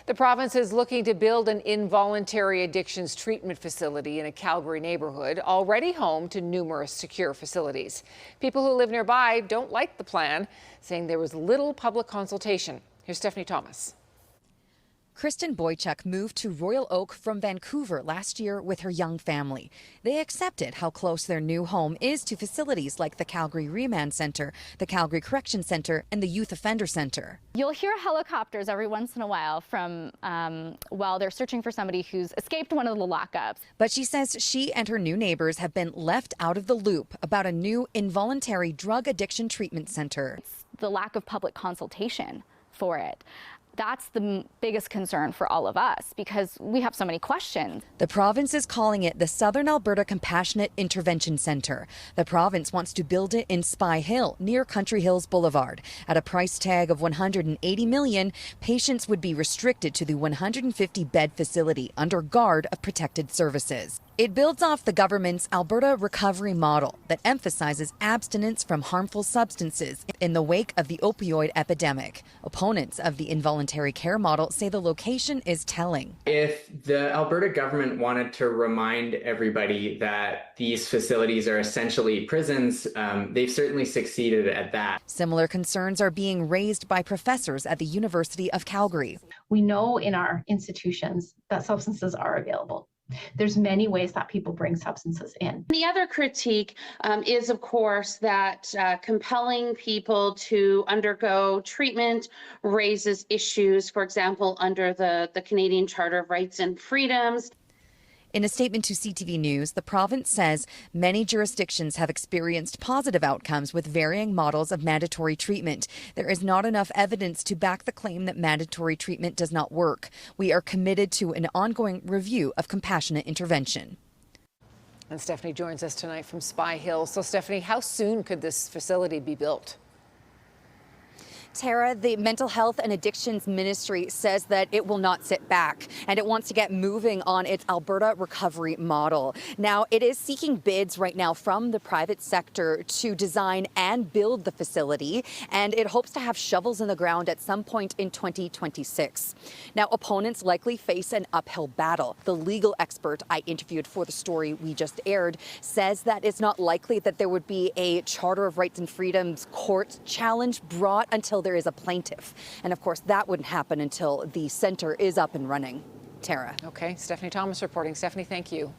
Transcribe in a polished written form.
The province is looking to build an involuntary addictions treatment facility in a Calgary neighborhood, already home to numerous secure facilities. People who live nearby don't like the plan, saying there was little public consultation. Here's Stephanie Thomas. Kristen Boychuk moved to Royal Oak from Vancouver last year with her young family. They accepted how close their new home is to facilities like the Calgary Remand Centre, the Calgary Correction Centre, and the Youth Offender Centre. You'll hear helicopters every once in a while from while they're searching for somebody who's escaped one of the lockups. But she says she and her new neighbors have been left out of the loop about a new involuntary drug addiction treatment centre. It's the lack of public consultation for it. That's the biggest concern for all of us because we have so many questions. The province is calling it the Southern Alberta Compassionate Intervention Centre. The province wants to build it in Spy Hill, near Country Hills Boulevard. At a price tag of $180 million, patients would be restricted to the 150-bed facility under guard of protected services. It builds off the government's Alberta recovery model that emphasizes abstinence from harmful substances in the wake of the opioid epidemic. Opponents of the involuntary care model say the location is telling. If the Alberta government wanted to remind everybody that these facilities are essentially prisons, they've certainly succeeded at that. Similar concerns are being raised by professors at the University of Calgary. We know in our institutions that substances are available. There's many ways that people bring substances in. The other critique is, of course, that compelling people to undergo treatment raises issues, for example, under the Canadian Charter of Rights and Freedoms. In a statement to CTV News, the province says many jurisdictions have experienced positive outcomes with varying models of mandatory treatment. There is not enough evidence to back the claim that mandatory treatment does not work. We are committed to an ongoing review of compassionate intervention. And Stephanie joins us tonight from Spy Hill. So Stephanie, how soon could this facility be built? Tara, the Mental Health and Addictions Ministry says that it will not sit back and it wants to get moving on its Alberta recovery model. Now, it is seeking bids right now from the private sector to design and build the facility, and it hopes to have shovels in the ground at some point in 2026. Now, opponents likely face an uphill battle. The legal expert I interviewed for the story we just aired says that it's not likely that there would be a Charter of Rights and Freedoms court challenge brought until there is a plaintiff. And of course, that wouldn't happen until the centre is up and running. Tara. Okay, Stephanie Thomas reporting. Stephanie, thank you.